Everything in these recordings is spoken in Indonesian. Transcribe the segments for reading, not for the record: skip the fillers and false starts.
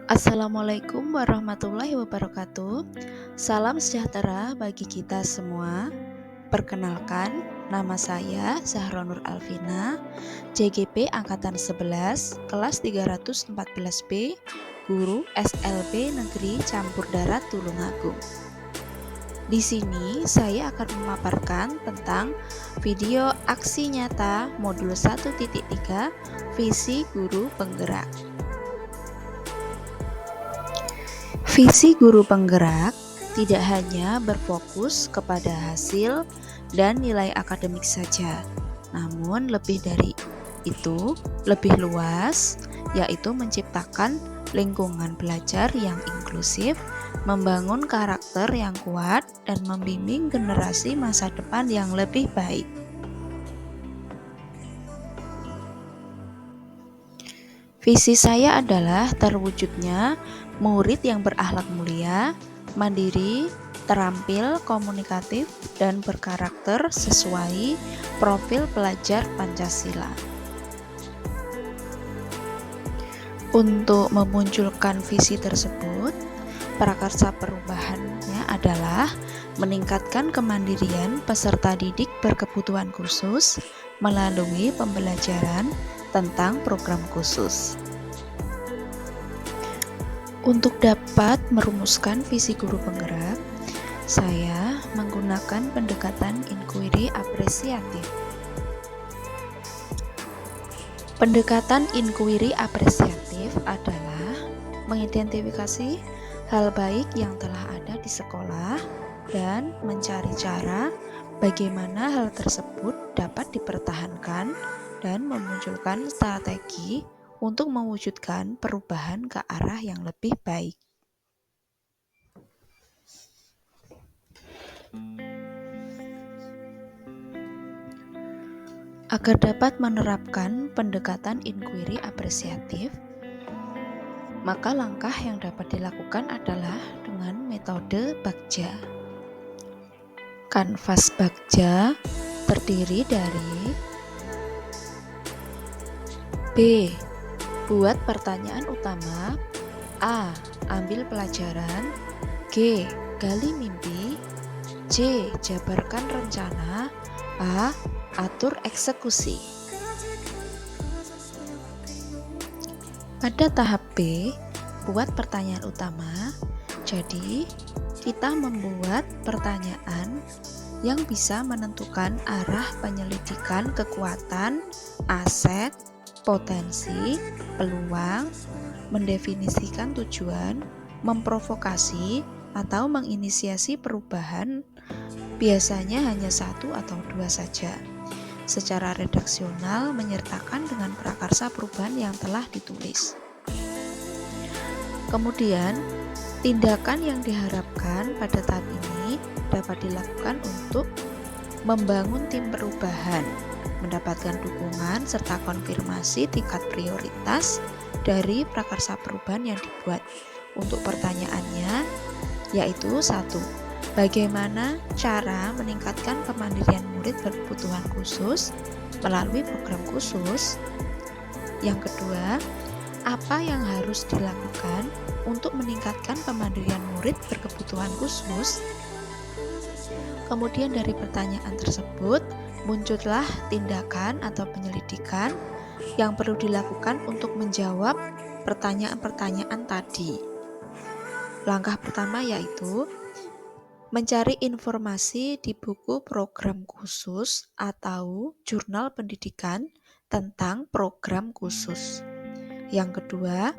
Assalamualaikum warahmatullahi wabarakatuh. Salam sejahtera bagi kita semua. Perkenalkan, nama saya Zahra Nur Alvina, JGP Angkatan 11, kelas 314B, Guru SLB Negeri Campur Darat Tulungagung. Di sini saya akan memaparkan tentang video aksi nyata modul 1.3 Visi Guru Penggerak. Visi guru penggerak tidak hanya berfokus kepada hasil dan nilai akademik saja, namun lebih dari itu, lebih luas, yaitu menciptakan lingkungan belajar yang inklusif, membangun karakter yang kuat, dan membimbing generasi masa depan yang lebih baik. Visi saya adalah terwujudnya murid yang berakhlak mulia, mandiri, terampil, komunikatif, dan berkarakter sesuai profil pelajar Pancasila. Untuk memunculkan visi tersebut, prakarsa perubahannya adalah meningkatkan kemandirian peserta didik berkebutuhan khusus melalui pembelajaran tentang program khusus. Untuk dapat merumuskan visi guru penggerak, saya menggunakan pendekatan inquiry apresiatif. Pendekatan inquiry apresiatif adalah mengidentifikasi hal baik yang telah ada di sekolah dan mencari cara bagaimana hal tersebut dapat dipertahankan dan memunculkan strategi untuk mewujudkan perubahan ke arah yang lebih baik. Agar dapat menerapkan pendekatan inquiry apresiatif, maka langkah yang dapat dilakukan adalah dengan metode Bagja. Kanvas Bagja terdiri dari B. Buat pertanyaan utama. A. Ambil pelajaran. G. Gali mimpi. C. Jabarkan rencana. A. Atur eksekusi. Pada tahap B, buat pertanyaan utama. Jadi, kita membuat pertanyaan yang bisa menentukan arah penyelidikan kekuatan, aset, potensi, peluang, mendefinisikan tujuan, memprovokasi, atau menginisiasi perubahan, biasanya hanya satu atau dua saja. Secara redaksional menyertakan dengan prakarsa perubahan yang telah ditulis. Kemudian, tindakan yang diharapkan pada tahap ini dapat dilakukan untuk membangun tim perubahan, mendapatkan dukungan serta konfirmasi tingkat prioritas dari prakarsa perubahan yang dibuat. Untuk pertanyaannya, yaitu 1. Bagaimana cara meningkatkan kemandirian murid berkebutuhan khusus melalui program khusus? Yang kedua, apa yang harus dilakukan untuk meningkatkan kemandirian murid berkebutuhan khusus? Kemudian dari pertanyaan tersebut, muncullah tindakan atau penyelidikan yang perlu dilakukan untuk menjawab pertanyaan-pertanyaan tadi. Langkah pertama yaitu mencari informasi di buku program khusus atau jurnal pendidikan tentang program khusus. Yang kedua,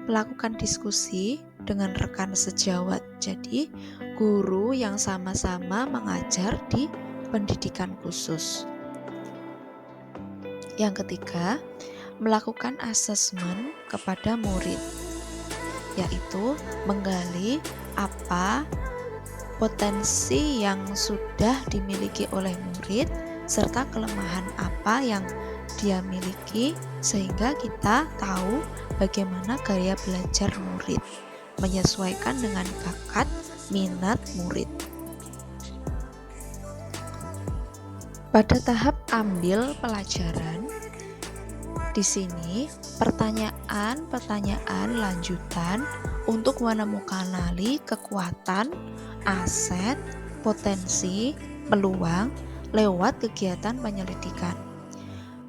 melakukan diskusi dengan rekan sejawat, jadi guru yang sama-sama mengajar di pendidikan khusus. Yang ketiga, melakukan asesmen kepada murid, yaitu menggali apa potensi yang sudah dimiliki oleh murid serta kelemahan apa yang dia miliki, sehingga kita tahu bagaimana gaya belajar murid menyesuaikan dengan bakat minat murid. Pada tahap ambil pelajaran, Di sini, pertanyaan-pertanyaan lanjutan untuk mengenali kekuatan, aset, potensi, peluang lewat kegiatan penyelidikan.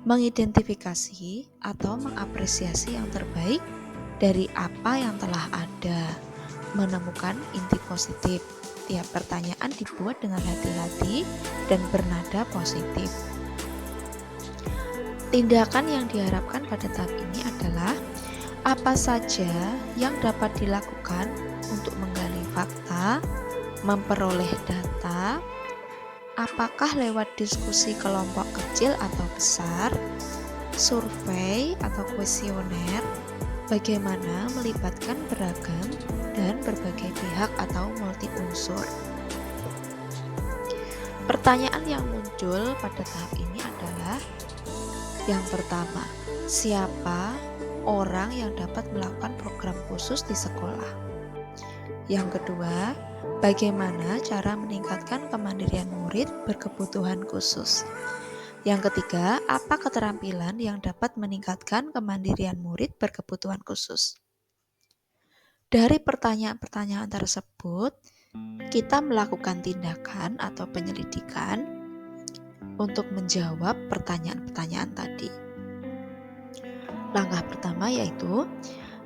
Mengidentifikasi atau mengapresiasi yang terbaik dari apa yang telah ada. Menemukan inti positif. Tiap pertanyaan dibuat dengan hati-hati dan bernada positif. Tindakan yang diharapkan pada tahap ini adalah apa saja yang dapat dilakukan untuk menggali fakta, memperoleh data, apakah lewat diskusi kelompok kecil atau besar, survei atau kuesioner, bagaimana melibatkan beragam dan berbagai pihak atau multi unsur. Pertanyaan yang muncul pada tahap ini adalah yang pertama, siapa orang yang dapat melakukan program khusus di sekolah? Yang kedua, bagaimana cara meningkatkan kemandirian murid berkebutuhan khusus? Yang ketiga, apa keterampilan yang dapat meningkatkan kemandirian murid berkebutuhan khusus? Dari pertanyaan-pertanyaan tersebut, kita melakukan tindakan atau penyelidikan untuk menjawab pertanyaan-pertanyaan tadi. Langkah pertama yaitu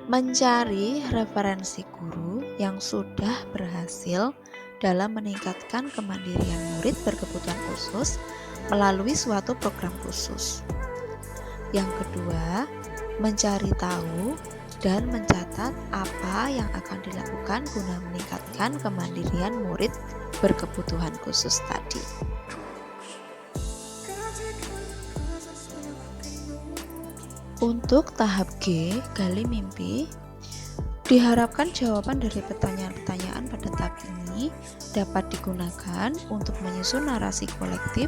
mencari referensi guru yang sudah berhasil dalam meningkatkan kemandirian murid berkebutuhan khusus melalui suatu program khusus. Yang kedua, mencari tahu dan mencatat apa yang akan dilakukan guna meningkatkan kemandirian murid berkebutuhan khusus tadi. Untuk tahap G, gali mimpi, diharapkan jawaban dari pertanyaan-pertanyaan pada tahap ini dapat digunakan untuk menyusun narasi kolektif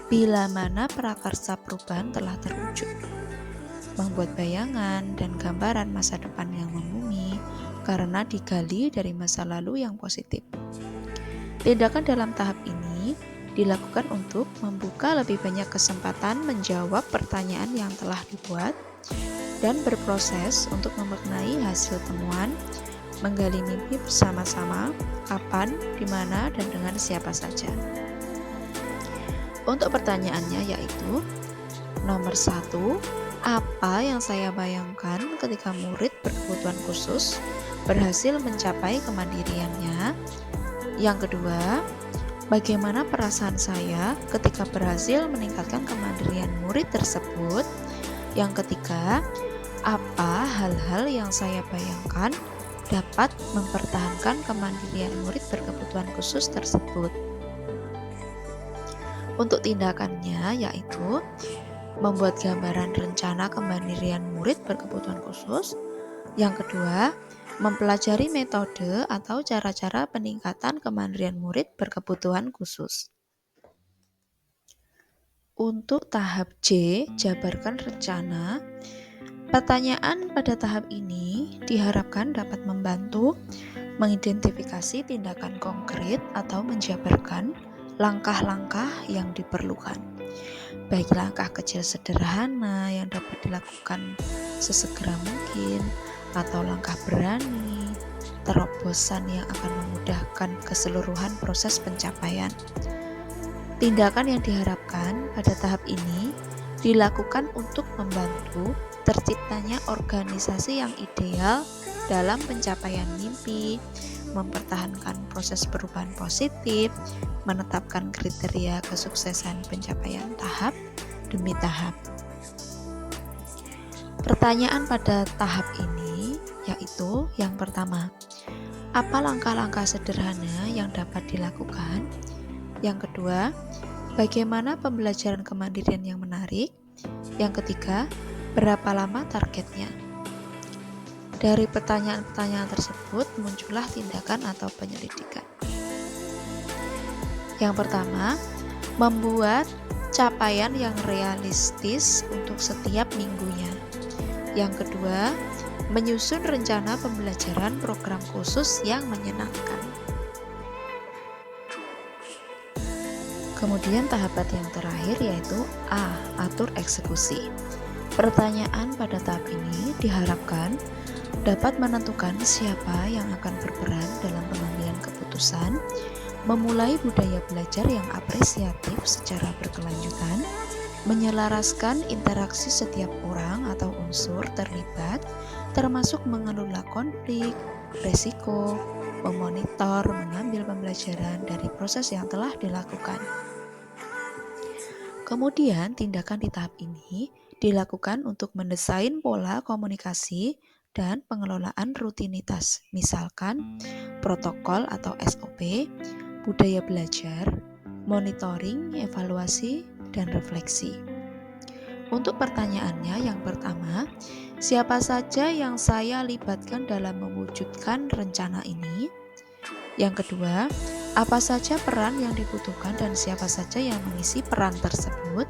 bila mana prakarsa perubahan telah terwujud. Membuat bayangan dan gambaran masa depan yang membumi karena digali dari masa lalu yang positif. Tindakan dalam tahap ini dilakukan untuk membuka lebih banyak kesempatan menjawab pertanyaan yang telah dibuat dan berproses untuk memaknai hasil temuan, menggali mimpi bersama-sama, kapan, di mana, dan dengan siapa saja. Untuk pertanyaannya yaitu, nomor 1, apa yang saya bayangkan ketika murid berkebutuhan khusus berhasil mencapai kemandiriannya? Yang kedua, bagaimana perasaan saya ketika berhasil meningkatkan kemandirian murid tersebut? Yang ketiga, apa hal-hal yang saya bayangkan dapat mempertahankan kemandirian murid berkebutuhan khusus tersebut? Untuk tindakannya yaitu membuat gambaran rencana kemandirian murid berkebutuhan khusus. Yang kedua, mempelajari metode atau cara-cara peningkatan kemandirian murid berkebutuhan khusus. Untuk tahap C, jabarkan rencana. Pertanyaan pada tahap ini diharapkan dapat membantu mengidentifikasi tindakan konkret atau menjabarkan langkah-langkah yang diperlukan. Baik langkah kecil sederhana yang dapat dilakukan sesegera mungkin, atau langkah berani, terobosan yang akan memudahkan keseluruhan proses pencapaian. Tindakan yang diharapkan pada tahap ini dilakukan untuk membantu terciptanya organisasi yang ideal dalam pencapaian mimpi, mempertahankan proses perubahan positif, menetapkan kriteria kesuksesan pencapaian tahap demi tahap. Pertanyaan pada tahap ini yaitu yang pertama, apa langkah-langkah sederhana yang dapat dilakukan? Yang kedua, bagaimana pembelajaran kemandirian yang menarik? Yang ketiga, berapa lama targetnya? Dari pertanyaan-pertanyaan tersebut muncullah tindakan atau penyelidikan. Yang pertama, membuat capaian yang realistis untuk setiap minggunya. Yang kedua, menyusun rencana pembelajaran program khusus yang menyenangkan. Kemudian tahap yang terakhir yaitu A. Atur eksekusi. Pertanyaan pada tahap ini diharapkan dapat menentukan siapa yang akan berperan dalam pengambilan keputusan, memulai budaya belajar yang apresiatif secara berkelanjutan, menyelaraskan interaksi setiap orang atau unsur terlibat, termasuk mengelola konflik, resiko, memonitor, mengambil pembelajaran dari proses yang telah dilakukan. Kemudian, tindakan di tahap ini dilakukan untuk mendesain pola komunikasi dan pengelolaan rutinitas, misalkan protokol atau SOP, budaya belajar, monitoring, evaluasi, dan refleksi. Untuk pertanyaannya yang pertama, siapa saja yang saya libatkan dalam mewujudkan rencana ini? Yang kedua, apa saja peran yang dibutuhkan dan siapa saja yang mengisi peran tersebut?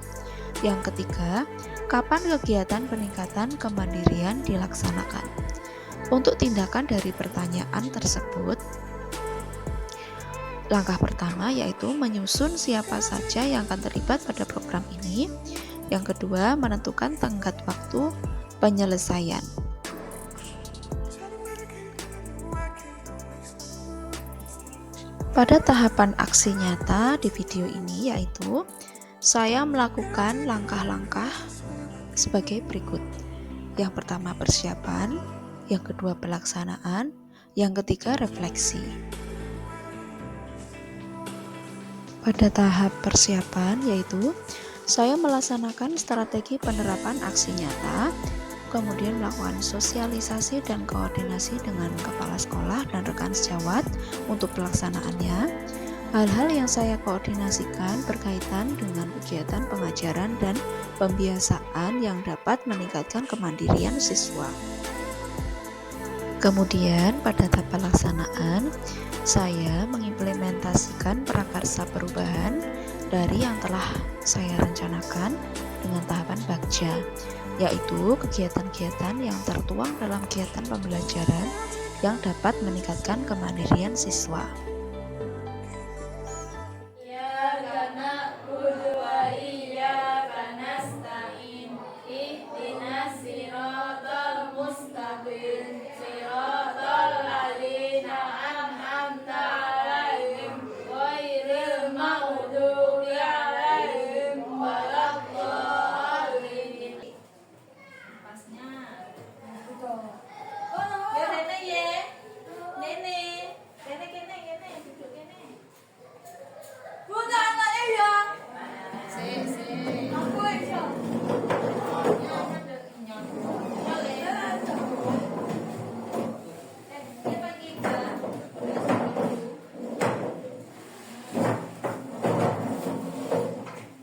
Yang ketiga, kapan kegiatan peningkatan kemandirian dilaksanakan? Untuk tindakan dari pertanyaan tersebut, langkah pertama yaitu menyusun siapa saja yang akan terlibat pada program ini. Yang kedua, menentukan tenggat waktu penyelesaian. Pada tahapan aksi nyata di video ini yaitu saya melakukan langkah-langkah sebagai berikut. Yang pertama persiapan, yang kedua pelaksanaan, yang ketiga refleksi. Pada tahap persiapan yaitu saya melaksanakan strategi penerapan aksi nyata, kemudian melakukan sosialisasi dan koordinasi dengan kepala sekolah dan rekan sejawat untuk pelaksanaannya. Hal-hal yang saya koordinasikan berkaitan dengan kegiatan pengajaran dan pembiasaan yang dapat meningkatkan kemandirian siswa. Kemudian pada tahap pelaksanaan, saya mengimplementasikan prakarsa perubahan dari yang telah saya rencanakan dengan tahapan Bagja, yaitu kegiatan-kegiatan yang tertuang dalam kegiatan pembelajaran yang dapat meningkatkan kemandirian siswa.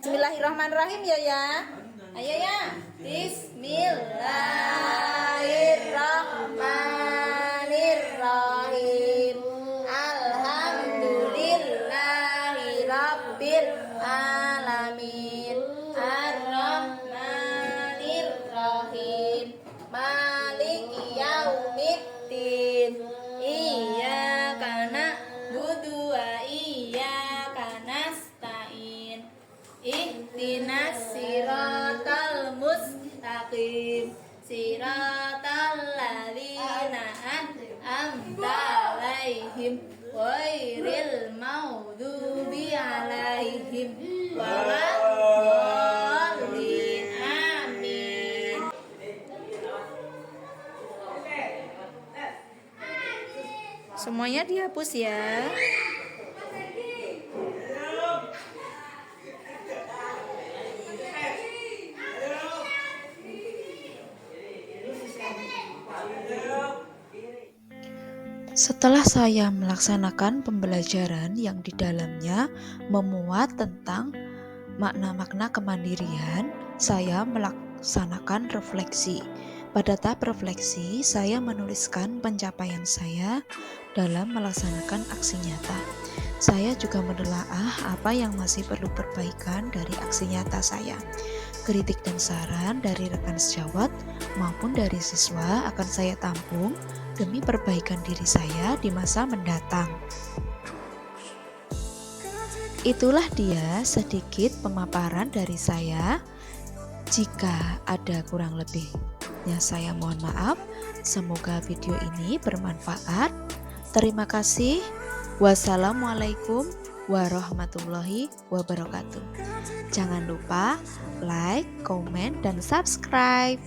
Bismillahirrahmanirrahim ya. Ayo ya. Bismillahirrahmanirrahim. Alhamdulillahirabbil alamin. Arrahmanirrahim. Maliki yaumiddin. Iyyaka na'budu wa iyyaka nasta'in. Ihdinas siratal mustaqim. Siratal ladzina an'amta 'alaihim ghairil maghdubi 'alaihim waladdallin. Amin. Semuanya dihapus ya. Setelah saya melaksanakan pembelajaran yang di dalamnya memuat tentang makna-makna kemandirian, saya melaksanakan refleksi. Pada tahap refleksi, saya menuliskan pencapaian saya dalam melaksanakan aksi nyata. Saya juga menelaah apa yang masih perlu perbaikan dari aksi nyata saya. Kritik dan saran dari rekan sejawat maupun dari siswa akan saya tampung demi perbaikan diri saya di masa mendatang. Itulah dia sedikit pemaparan dari saya Jika ada kurang lebihnya saya mohon maaf. Semoga video ini bermanfaat. Terima kasih. Wassalamualaikum warahmatullahi wabarakatuh. Jangan lupa like, komen, dan subscribe.